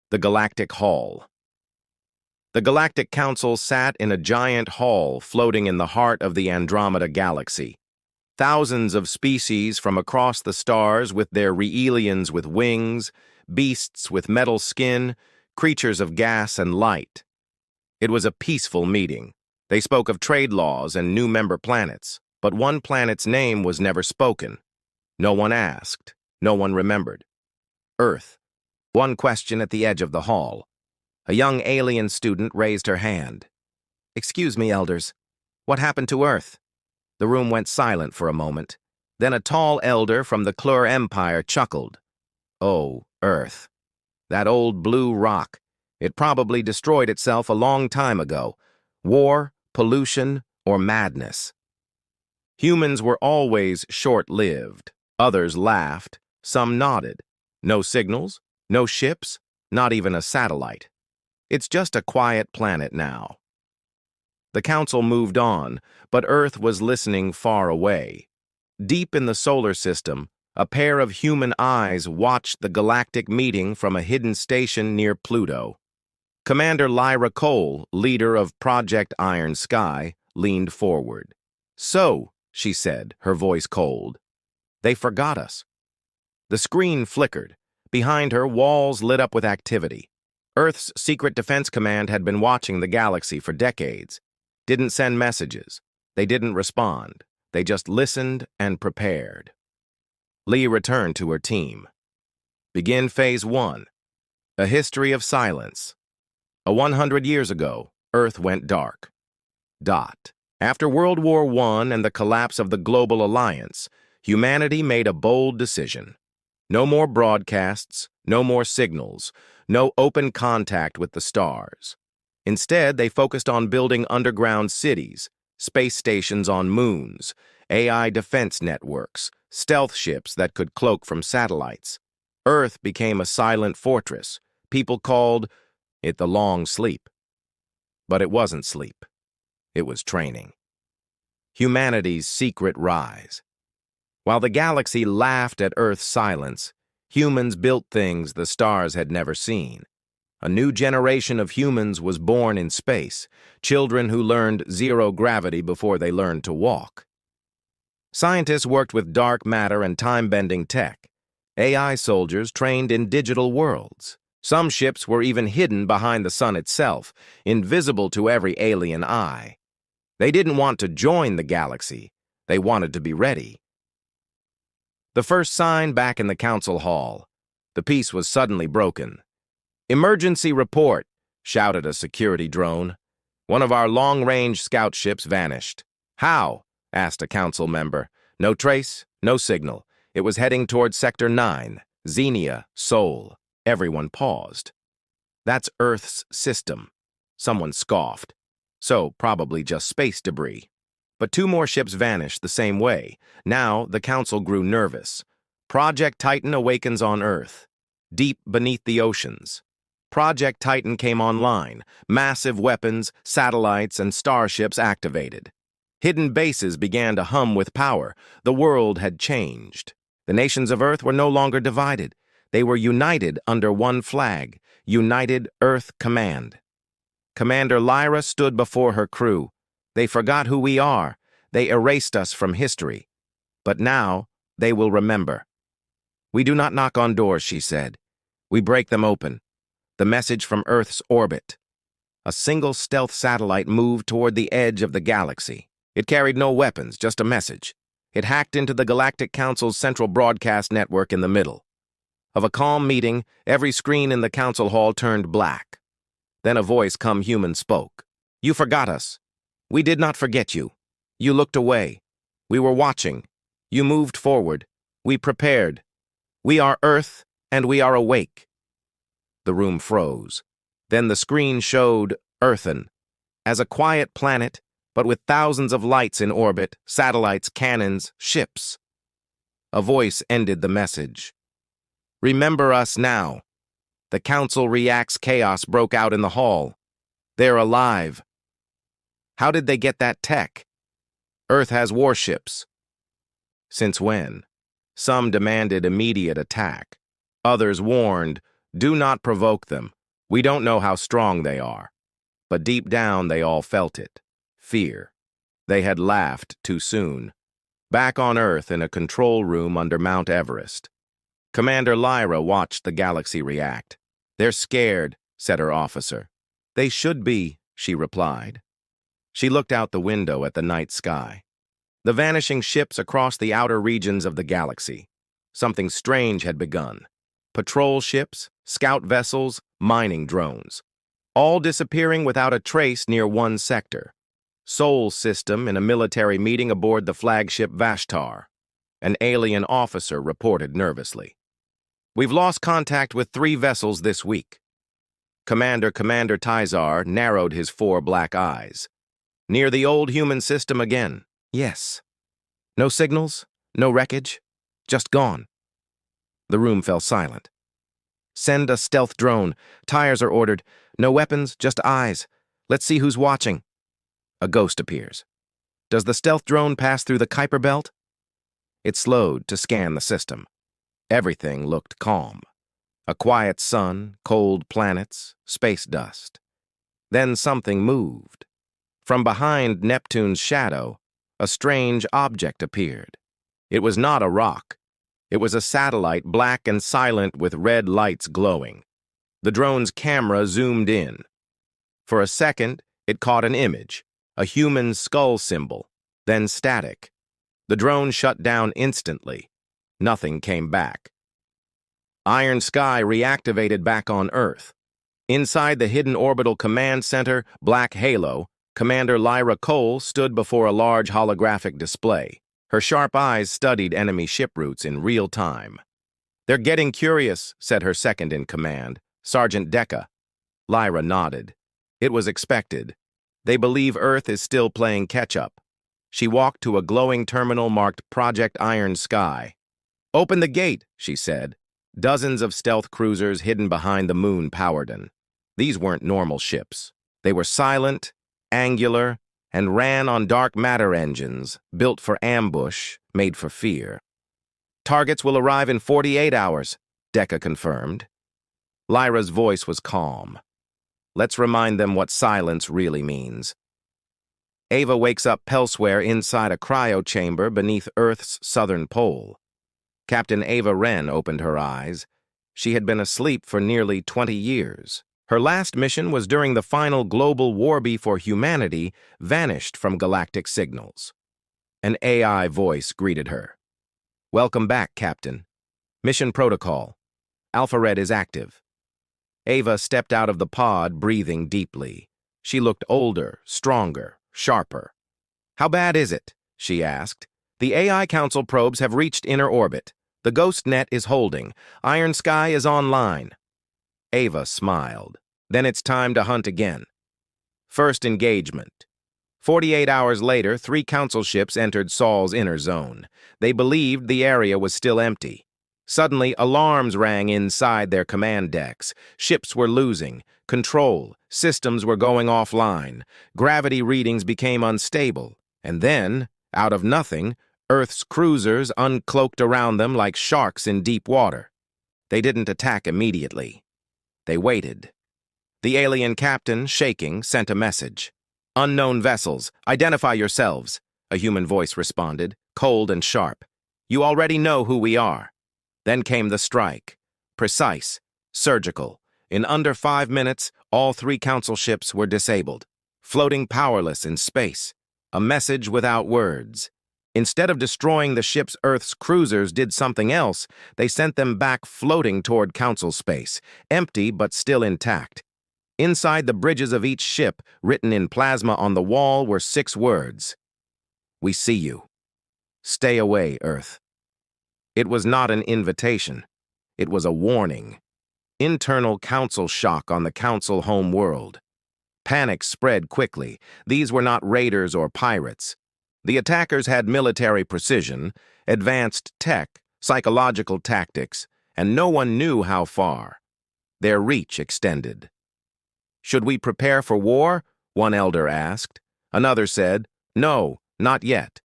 The Galactic Hall. The Galactic Council sat in a giant hall floating in the heart of the Andromeda Galaxy. Thousands of species from across the stars with their reelians with wings, beasts with metal skin, creatures of gas and light. It was a peaceful meeting. They spoke of trade laws and new member planets, but one planet's name was never spoken. No one asked. No one remembered. Earth. One question at the edge of the hall. A young alien student raised her hand. "Excuse me, elders. What happened to Earth?" The room went silent for a moment. Then a tall elder from the Klur Empire chuckled. "Oh, Earth. That old blue rock. It probably destroyed itself a long time ago. War, pollution, or madness." Humans were always short-lived. Others laughed. Some nodded. No signals, no ships, not even a satellite. It's just a quiet planet now. The council moved on, but Earth was listening far away. Deep in the solar system, a pair of human eyes watched the galactic meeting from a hidden station near Pluto. Commander Lyra Cole, leader of Project Iron Sky, leaned forward. "So," she said, her voice cold, "they forgot us." The screen flickered. Behind her, walls lit up with activity. Earth's Secret Defense Command had been watching the galaxy for decades. Didn't send messages. They didn't respond. They just listened and prepared. Lee returned to her team. Begin Phase 1. A history of silence. 100 years ago, Earth went dark. After World War I and the collapse of the Global Alliance, humanity made a bold decision. No more broadcasts, no more signals, no open contact with the stars. Instead, they focused on building underground cities, space stations on moons, AI defense networks, stealth ships that could cloak from satellites. Earth became a silent fortress. People called it the long sleep. But it wasn't sleep. It was training. Humanity's secret rise. While the galaxy laughed at Earth's silence, humans built things the stars had never seen. A new generation of humans was born in space, children who learned zero gravity before they learned to walk. Scientists worked with dark matter and time-bending tech. AI soldiers trained in digital worlds. Some ships were even hidden behind the sun itself, invisible to every alien eye. They didn't want to join the galaxy. They wanted to be ready. The first sign back in the council hall. The peace was suddenly broken. "Emergency report," shouted a security drone. "One of our long-range scout ships vanished." "How?" asked a council member. "No trace, no signal. It was heading toward Sector 9, Xenia, Sol." Everyone paused. "That's Earth's system." Someone scoffed. "So, probably just space debris." But two more ships vanished the same way. Now, the council grew nervous. Project Titan awakens on Earth, deep beneath the oceans. Project Titan came online, massive weapons, satellites, and starships activated. Hidden bases began to hum with power. The world had changed. The nations of Earth were no longer divided. They were united under one flag, United Earth Command. Commander Lyra stood before her crew. "They forgot who we are. They erased us from history. But now, they will remember." "We do not knock on doors," she said. "We break them open." The message from Earth's orbit. A single stealth satellite moved toward the edge of the galaxy. It carried no weapons, just a message. It hacked into the Galactic Council's central broadcast network in the middle. Of a calm meeting, every screen in the council hall turned black. Then a voice come human spoke. "You forgot us. We did not forget you. You looked away. We were watching. You moved forward. We prepared. We are Earth, and we are awake." The room froze. Then the screen showed Earthen as a quiet planet, but with thousands of lights in orbit, satellites, cannons, ships. A voice ended the message. "Remember us now." The council reacts. Chaos broke out in the hall. "They're alive." "How did they get that tech?" "Earth has warships." "Since when?" Some demanded immediate attack. Others warned, "Do not provoke them. We don't know how strong they are, but deep down they all felt it. Fear. They had laughed too soon. Back on Earth in a control room under Mount Everest. Commander Lyra watched the galaxy react. "They're scared," said her officer. "They should be," she replied. She looked out the window at the night sky. The vanishing ships across the outer regions of the galaxy. Something strange had begun. Patrol ships, scout vessels, mining drones. All disappearing without a trace near one sector. Sol system in a military meeting aboard the flagship Vashtar. An alien officer reported nervously. "We've lost contact with 3 vessels this week." Commander Tizar narrowed his 4 black eyes. "Near the old human system again." "Yes." "No signals? No wreckage? Just gone." The room fell silent. "Send a stealth drone. Tires are ordered. No weapons, just eyes. Let's see who's watching." A ghost appears. "Does the stealth drone pass through the Kuiper Belt?" It slowed to scan the system. Everything looked calm. A quiet sun, cold planets, space dust. Then something moved. From behind Neptune's shadow, a strange object appeared. It was not a rock. It was a satellite, black and silent with red lights glowing. The drone's camera zoomed in. For a second, it caught an image, a human skull symbol, then static. The drone shut down instantly. Nothing came back. Iron Sky reactivated back on Earth. Inside the hidden orbital command center, Black Halo, Commander Lyra Cole stood before a large holographic display. Her sharp eyes studied enemy ship routes in real time. "They're getting curious," said her second-in-command, Sergeant Decca. Lyra nodded. It was expected. They believe Earth is still playing catch-up. She walked to a glowing terminal marked Project Iron Sky. "Open the gate," she said. Dozens of stealth cruisers hidden behind the moon powered them. These weren't normal ships. They were silent, angular, and ran on dark matter engines, built for ambush, made for fear. "Targets will arrive in 48 hours, Decca confirmed. Lyra's voice was calm. "Let's remind them what silence really means." Ava wakes up elsewhere inside a cryo chamber beneath Earth's southern pole. Captain Ava Wren opened her eyes. She had been asleep for nearly 20 years. Her last mission was during the final global war before humanity vanished from galactic signals. An AI voice greeted her. "Welcome back, Captain. Mission protocol. Alpha Red is active." Ava stepped out of the pod, breathing deeply. She looked older, stronger, sharper. "How bad is it?" she asked. "The AI Council probes have reached inner orbit. The ghost net is holding. Iron Sky is online." Ava smiled. "Then it's time to hunt again." First engagement. 48 hours later, 3 council ships entered Sol's inner zone. They believed the area was still empty. Suddenly, alarms rang inside their command decks. Ships were losing control. Systems were going offline. Gravity readings became unstable. And then, out of nothing, Earth's cruisers uncloaked around them like sharks in deep water. They didn't attack immediately. They waited. The alien captain, shaking, sent a message. "Unknown vessels, identify yourselves," a human voice responded, cold and sharp. "You already know who we are." Then came the strike. Precise, surgical. In under 5 minutes, all 3 council ships were disabled, floating powerless in space. A message without words. Instead of destroying the ship's Earth's cruisers did something else, they sent them back floating toward council space, empty but still intact. Inside the bridges of each ship, written in plasma on the wall, were 6 words. "We see you. Stay away, Earth." It was not an invitation. It was a warning. Internal council shock on the council home world. Panic spread quickly. These were not raiders or pirates. The attackers had military precision, advanced tech, psychological tactics, and no one knew how far. Their reach extended. "Should we prepare for war?" one elder asked. Another said, "No, not yet.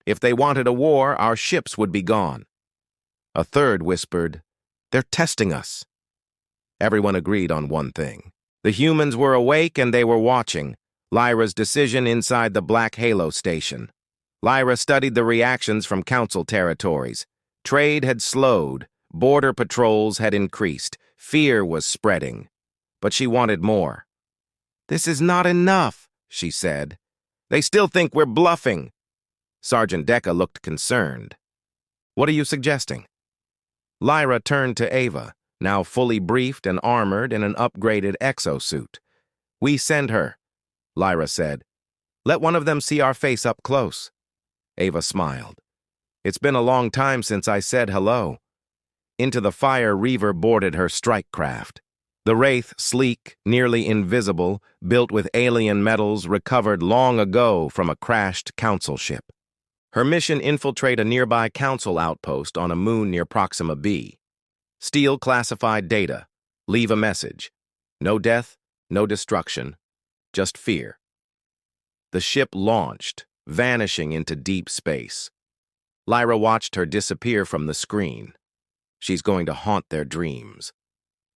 If they wanted a war, our ships would be gone." A third whispered, "They're testing us." Everyone agreed on one thing. The humans were awake and they were watching. Lyra's decision inside the Black Halo station. Lyra studied the reactions from Council territories. Trade had slowed. Border patrols had increased. Fear was spreading. But she wanted more. "This is not enough," she said. "They still think we're bluffing." Sergeant Deca looked concerned. "What are you suggesting?" Lyra turned to Ava, now fully briefed and armored in an upgraded exosuit. "We send her," Lyra said. "Let one of them see our face up close." Ava smiled. "It's been a long time since I said hello." Into the fire Reaver boarded her strike craft. The Wraith, sleek, nearly invisible, built with alien metals recovered long ago from a crashed Council ship. Her mission: infiltrate a nearby Council outpost on a moon near Proxima b. Steal classified data. Leave a message. No death, no destruction, just fear. The ship launched, vanishing into deep space. Lyra watched her disappear from the screen. She's going to haunt their dreams.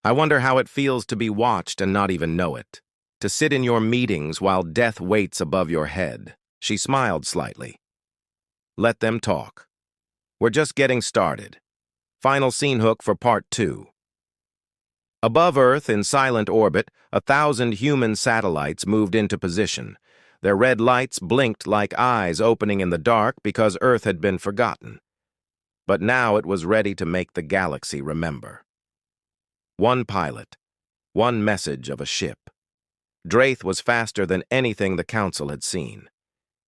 I wonder how it feels to be watched and not even know it. To sit in your meetings while death waits above your head. She smiled slightly. Let them talk. We're just getting started. Final scene hook for Part 2. Above Earth, in silent orbit, 1,000 human satellites moved into position. Their red lights blinked like eyes opening in the dark because Earth had been forgotten. But now it was ready to make the galaxy remember. One pilot, one message of a ship. Draith was faster than anything the Council had seen.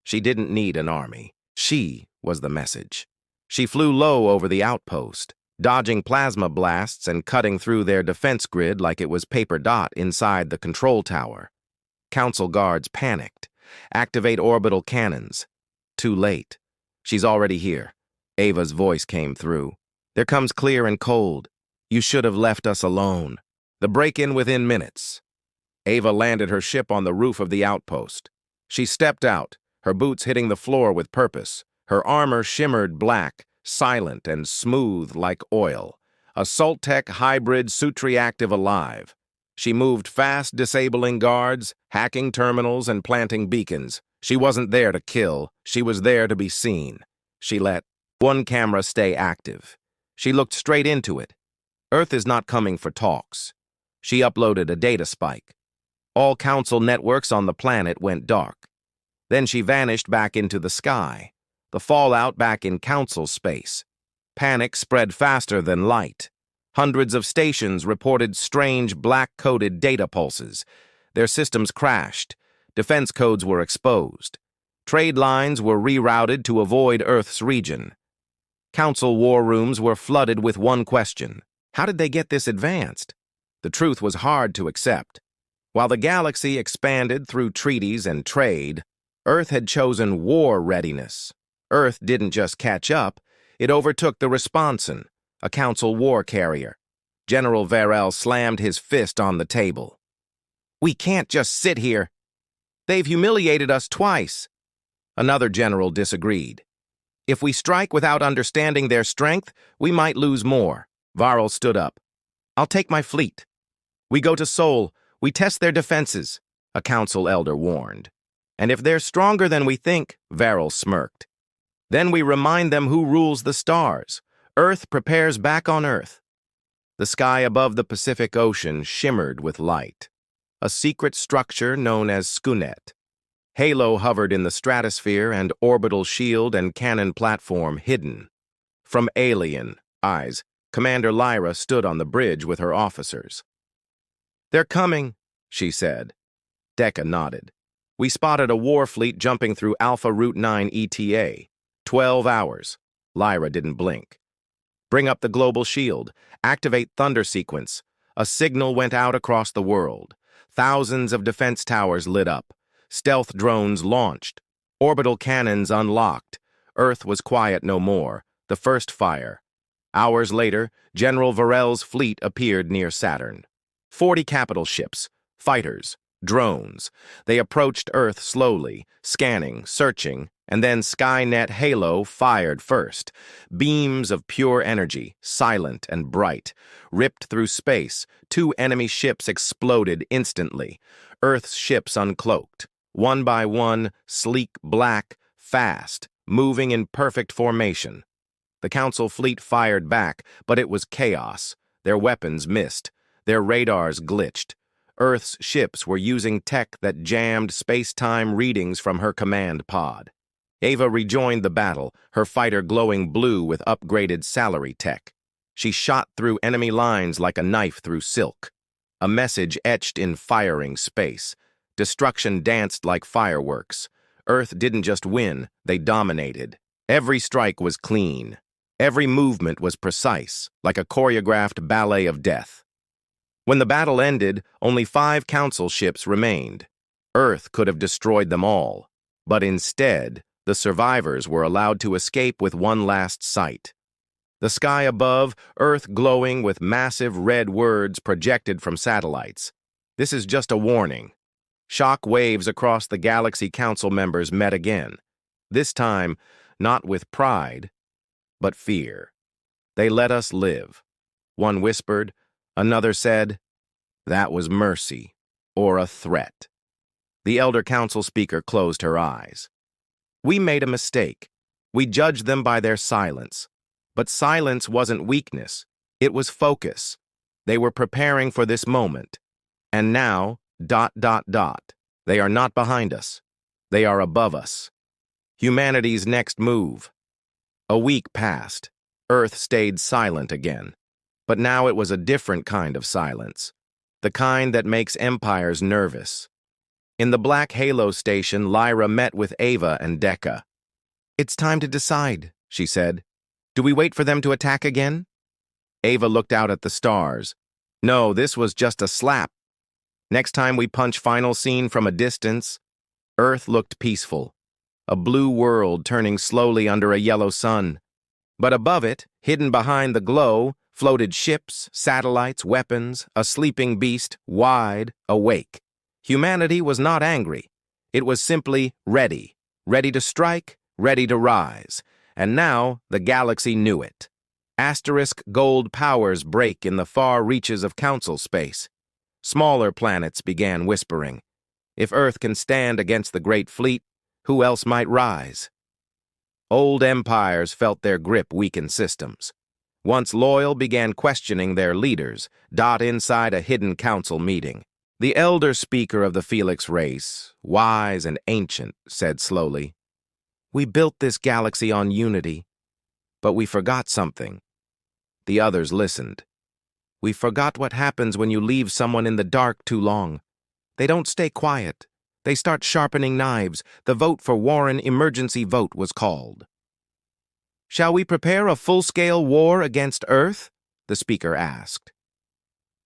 She didn't need an army. She was the message. She flew low over the outpost, dodging plasma blasts and cutting through their defense grid like it was paper dot inside the control tower. Council guards panicked. Activate orbital cannons. Too late. She's already here. Ava's voice came through. There comes clear and cold. You should have left us alone. The break-in within minutes. Ava landed her ship on the roof of the outpost. She stepped out, her boots hitting the floor with purpose. Her armor shimmered black, silent and smooth like oil. A Sultec hybrid suit reactive alive. She moved fast, disabling guards, hacking terminals, and planting beacons. She wasn't there to kill. She was there to be seen. She let one camera stay active. She looked straight into it. Earth is not coming for talks. She uploaded a data spike. All Council networks on the planet went dark. Then she vanished back into the sky. The fallout back in Council space. Panic spread faster than light. Hundreds of stations reported strange black-coded data pulses. Their systems crashed. Defense codes were exposed. Trade lines were rerouted to avoid Earth's region. Council war rooms were flooded with one question. How did they get this advanced? The truth was hard to accept. While the galaxy expanded through treaties and trade, Earth had chosen war readiness. Earth didn't just catch up, it overtook the Responsen, a Council war carrier. General Varel slammed his fist on the table. "We can't just sit here. They've humiliated us twice." Another general disagreed. "If we strike without understanding their strength, we might lose more." Varel stood up. "I'll take my fleet. We go to Sol. We test their defenses," a Council elder warned. "And if they're stronger than we think," Varel smirked, "then we remind them who rules the stars. Earth prepares back on Earth." The sky above the Pacific Ocean shimmered with light. A secret structure known as Skunet. Halo hovered in the stratosphere and orbital shield and cannon platform hidden. From alien eyes, Commander Lyra stood on the bridge with her officers. "They're coming," she said. Deca nodded. "We spotted a war fleet jumping through Alpha Route 9 ETA. 12 hours. Lyra didn't blink. "Bring up the global shield. Activate thunder sequence." A signal went out across the world. Thousands of defense towers lit up. Stealth drones launched. Orbital cannons unlocked. Earth was quiet no more. The first fire. Hours later, General Varel's fleet appeared near Saturn. 40 capital ships, fighters, drones. They approached Earth slowly, scanning, searching, And then Skynet Halo fired first. Beams of pure energy, silent and bright, ripped through space. 2 enemy ships exploded instantly. Earth's ships uncloaked. One by one, sleek, black, fast, moving in perfect formation. The Council fleet fired back, but it was chaos. Their weapons missed. Their radars glitched. Earth's ships were using tech that jammed space-time readings from her command pod. Ava rejoined the battle, her fighter glowing blue with upgraded salary tech. She shot through enemy lines like a knife through silk. A message etched in firing space. Destruction danced like fireworks. Earth didn't just win, they dominated. Every strike was clean. Every movement was precise, like a choreographed ballet of death. When the battle ended, only 5 Council ships remained. Earth could have destroyed them all, but instead, the survivors were allowed to escape with one last sight. The sky above, Earth glowing with massive red words projected from satellites. This is just a warning. Shock waves across the Galaxy Council members met again. This time, not with pride, but fear. They let us live. One whispered, another said, that was mercy, or a threat. The Elder Council speaker closed her eyes. We made a mistake. We judged them by their silence. But silence wasn't weakness. It was focus. They were preparing for this moment. And now, ... They are not behind us. They are above us. Humanity's next move. A week passed. Earth stayed silent again. But now it was a different kind of silence. The kind that makes empires nervous. In the Black Halo station, Lyra met with Ava and Decca. It's time to decide, she said. Do we wait for them to attack again? Ava looked out at the stars. No, this was just a slap. Next time we punch final scene from a distance. Earth looked peaceful. A blue world turning slowly under a yellow sun. But above it, hidden behind the glow, floated ships, satellites, weapons, a sleeping beast, wide, awake. Humanity was not angry. It was simply ready. Ready to strike, ready to rise. And now the galaxy knew it. Asterisk gold powers break in the far reaches of Council space. Smaller planets began whispering. If Earth can stand against the Great Fleet, who else might rise? Old empires felt their grip weaken systems. Once loyal began questioning their leaders, inside a hidden council meeting. The elder speaker of the Felix race, wise and ancient, said slowly, we built this galaxy on unity, but we forgot something. The others listened. We forgot what happens when you leave someone in the dark too long. They don't stay quiet. They start sharpening knives. The vote for Warren emergency vote was called. Shall we prepare a full-scale war against Earth? The speaker asked.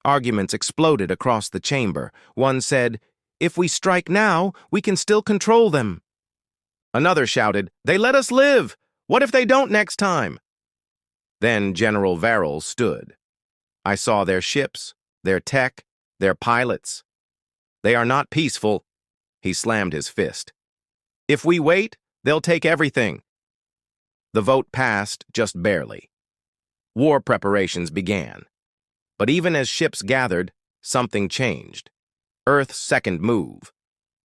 Arguments exploded across the chamber. One said, if we strike now, we can still control them. Another shouted, they let us live. What if they don't next time? Then General Varel stood. I saw their ships, their tech, their pilots. They are not peaceful. He slammed his fist. If we wait, they'll take everything. The vote passed just barely. War preparations began. But even as ships gathered, something changed. Earth's second move.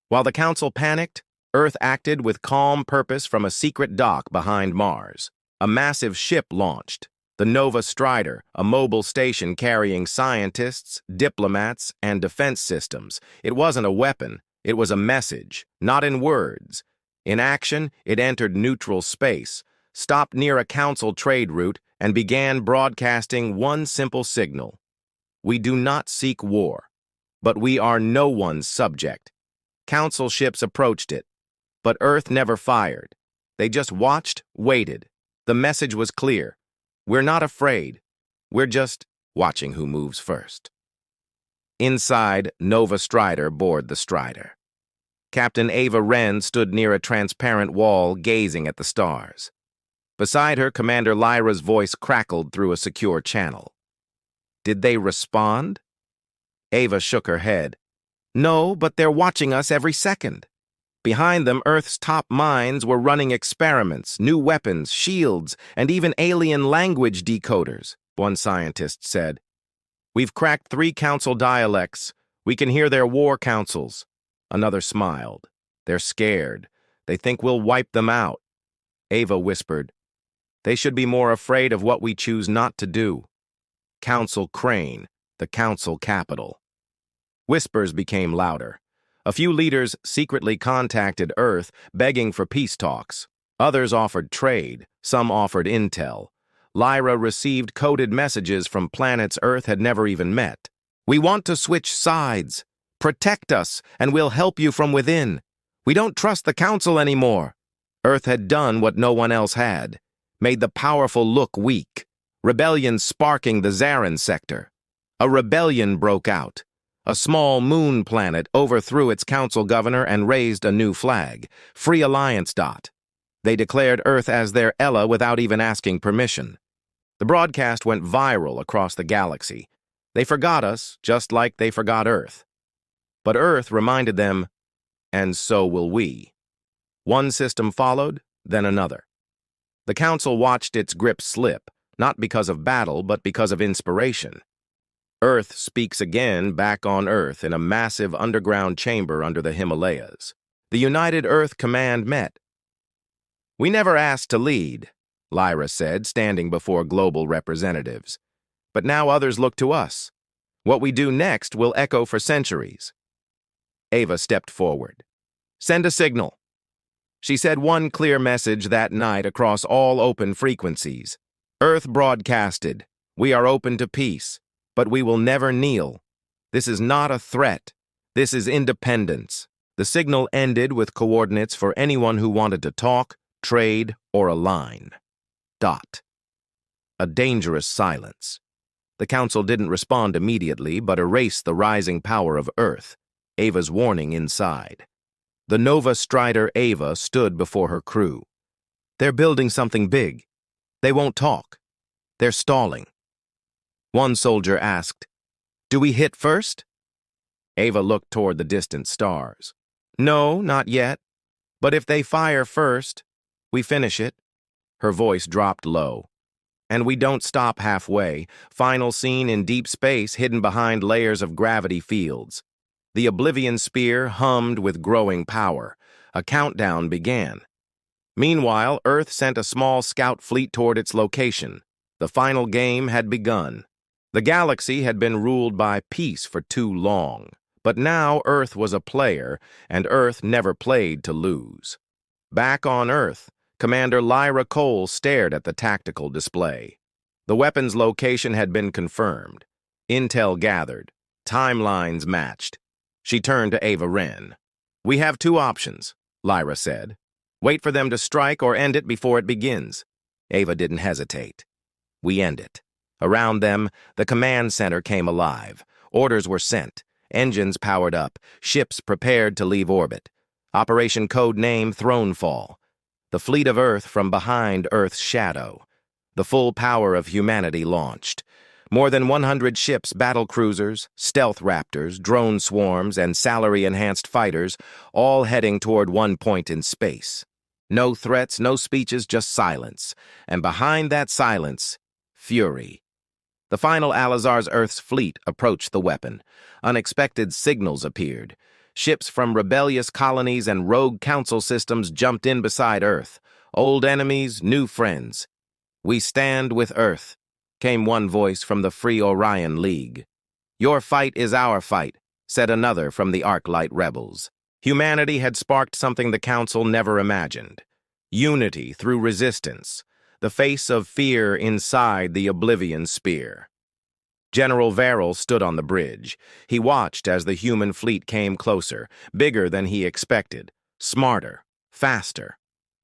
While the Council panicked, Earth acted with calm purpose from a secret dock behind Mars. A massive ship launched, the Nova Strider, a mobile station carrying scientists, diplomats, and defense systems. It wasn't a weapon, it was a message, not in words. In action, it entered neutral space, stopped near a Council trade route, and began broadcasting one simple signal. We do not seek war, but we are no one's subject. Council ships approached it, but Earth never fired. They just watched, waited. The message was clear. We're not afraid. We're just watching who moves first. Inside, Nova Strider bored the Strider. Captain Ava Wren stood near a transparent wall, gazing at the stars. Beside her, Commander Lyra's voice crackled through a secure channel. Did they respond? Ava shook her head. No, but they're watching us every second. Behind them, Earth's top minds were running experiments, new weapons, shields, and even alien language decoders, one scientist said. We've cracked 3 council dialects. We can hear their war councils. Another smiled. They're scared. They think we'll wipe them out. Ava whispered. They should be more afraid of what we choose not to do. Council Crane, the council capital. Whispers became louder. A few leaders secretly contacted Earth, begging for peace talks. Others offered trade. Some offered intel. Lyra received coded messages from planets Earth had never even met. We want to switch sides. Protect us, and we'll help you from within. We don't trust the Council anymore. Earth had done what no one else had. Made the powerful look weak. Rebellion sparking the Zarin sector. A rebellion broke out. A small moon planet overthrew its council governor and raised a new flag, Free Alliance. They declared Earth as their Ella without even asking permission. The broadcast went viral across the galaxy. They forgot us, just like they forgot Earth. But Earth reminded them, and so will we. One system followed, then another. The Council watched its grip slip, not because of battle, but because of inspiration. Earth speaks again back on Earth in a massive underground chamber under the Himalayas. The United Earth Command met. We never asked to lead, Lyra said, standing before global representatives. But now others look to us. What we do next will echo for centuries. Ava stepped forward. Send a signal. She said one clear message that night across all open frequencies. Earth broadcasted. We are open to peace. But we will never kneel. This is not a threat. This is independence. The signal ended with coordinates for anyone who wanted to talk, trade, or align. A dangerous silence. The Council didn't respond immediately, but erased the rising power of Earth, Ava's warning inside. The Nova Strider Ava stood before her crew. They're building something big. They won't talk. They're stalling. One soldier asked, Do we hit first? Ava looked toward the distant stars. No, not yet. But if they fire first, we finish it. Her voice dropped low. And we don't stop halfway. Final scene in deep space hidden behind layers of gravity fields. The Oblivion Spear hummed with growing power. A countdown began. Meanwhile, Earth sent a small scout fleet toward its location. The final game had begun. The galaxy had been ruled by peace for too long, but now Earth was a player, and Earth never played to lose. Back on Earth, Commander Lyra Cole stared at the tactical display. The weapon's location had been confirmed. Intel gathered. Timelines matched. She turned to Ava Wren. We have 2 options, Lyra said. Wait for them to strike or end it before it begins. Ava didn't hesitate. We end it. Around them, the command center came alive. Orders were sent. Engines powered up. Ships prepared to leave orbit. Operation code name Thronefall. The fleet of Earth from behind Earth's shadow. The full power of humanity launched. More than 100 ships, battle cruisers, stealth raptors, drone swarms, and salary-enhanced fighters, all heading toward one point in space. No threats, no speeches, just silence. And behind that silence, fury. The final Alizar's Earth's fleet approached the weapon. Unexpected signals appeared. Ships from rebellious colonies and rogue council systems jumped in beside Earth. Old enemies, new friends. We stand with Earth, came one voice from the Free Orion League. Your fight is our fight, said another from the Arclight Rebels. Humanity had sparked something the Council never imagined. Unity through resistance. The face of fear inside the Oblivion Spear. General Verrill stood on the bridge. He watched as the human fleet came closer, bigger than he expected, smarter, faster.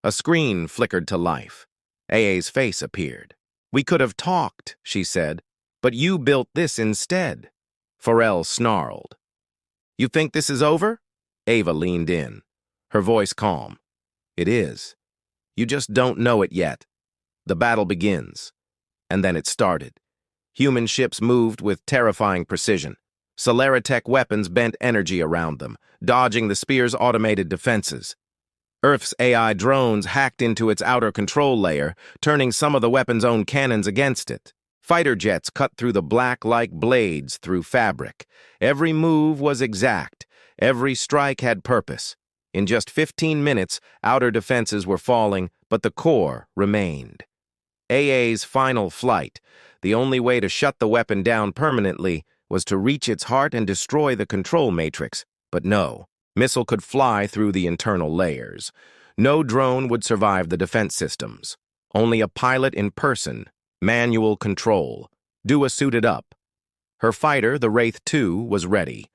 A screen flickered to life. AA's face appeared. We could have talked, she said, but you built this instead. Farrell snarled. You think this is over? Ava leaned in, her voice calm. It is. You just don't know it yet. The battle begins. And then it started. Human ships moved with terrifying precision. Solaritech weapons bent energy around them, dodging the spear's automated defenses. Earth's AI drones hacked into its outer control layer, turning some of the weapon's own cannons against it. Fighter jets cut through the black like blades through fabric. Every move was exact. Every strike had purpose. In just 15 minutes, outer defenses were falling, but the core remained. AA's final flight, the only way to shut the weapon down permanently, was to reach its heart and destroy the control matrix. But no, missile could fly through the internal layers. No drone would survive the defense systems. Only a pilot in person, manual control. Dua suited up. Her fighter, the Wraith 2, was ready,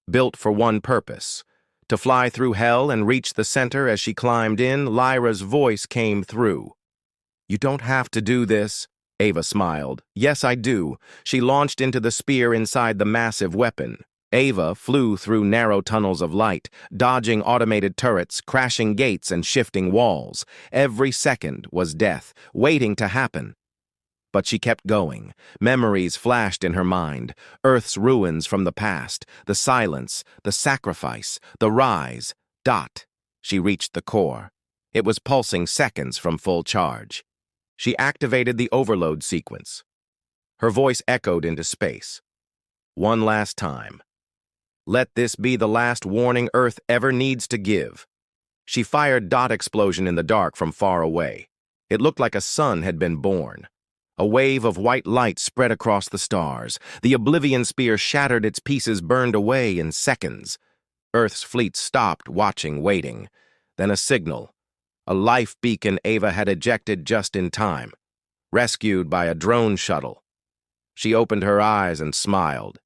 built for one purpose: to fly through hell and reach the center. As she climbed in, Lyra's voice came through. "You don't have to do this." Ava smiled. "Yes, I do." She launched into the spear inside the massive weapon. Ava flew through narrow tunnels of light, dodging automated turrets, crashing gates, and shifting walls. Every second was death, waiting to happen. But she kept going. Memories flashed in her mind. Earth's ruins from the past, the silence, the sacrifice, the rise. Dot. She reached the core. It was pulsing seconds from full charge. She activated the overload sequence. Her voice echoed into space. "One last time. Let this be the last warning Earth ever needs to give." She fired dot explosion in the dark from far away. It looked like a sun had been born. A wave of white light spread across the stars. The Oblivion Spear shattered, its pieces burned away in seconds. Earth's fleet stopped, watching, waiting. Then a signal. A life beacon Ava had ejected just in time, rescued by a drone shuttle. She opened her eyes and smiled.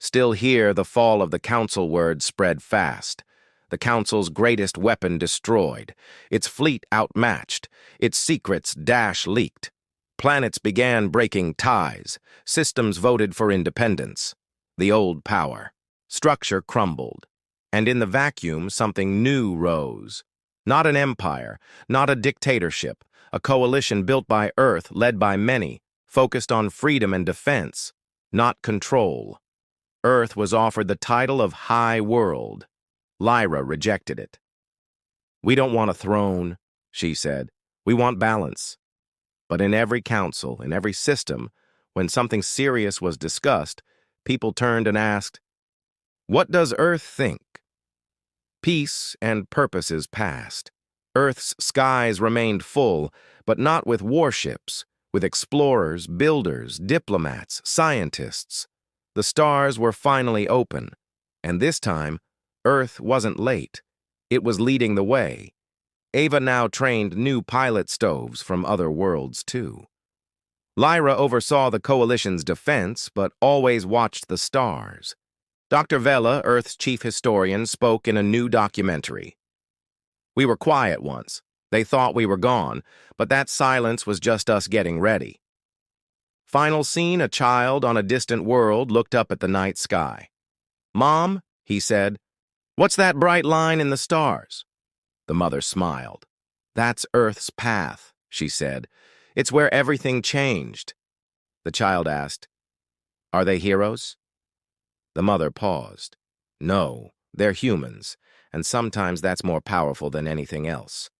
Still here, the fall of the Council word spread fast. The Council's greatest weapon destroyed, its fleet outmatched, its secrets leaked. Planets began breaking ties. Systems voted for independence. The old power. Structure crumbled. And in the vacuum, something new rose. Not an empire, not a dictatorship, a coalition built by Earth, led by many, focused on freedom and defense, not control. Earth was offered the title of High World. Lyra rejected it. "We don't want a throne," she said. "We want balance." But in every council, in every system, when something serious was discussed, people turned and asked, "What does Earth think?" Peace and purposes passed. Earth's skies remained full, but not with warships, with explorers, builders, diplomats, scientists. The stars were finally open, and this time, Earth wasn't late. It was leading the way. Ava now trained new pilot stoves from other worlds, too. Lyra oversaw the coalition's defense, but always watched the stars. Dr. Vela, Earth's chief historian, spoke in a new documentary. "We were quiet once. They thought we were gone, but that silence was just us getting ready." Final scene: a child on a distant world looked up at the night sky. "Mom," he said, "what's that bright line in the stars?" The mother smiled. "That's Earth's path," she said. "It's where everything changed." The child asked, "Are they heroes?" The mother paused. "No, they're humans, and sometimes that's more powerful than anything else."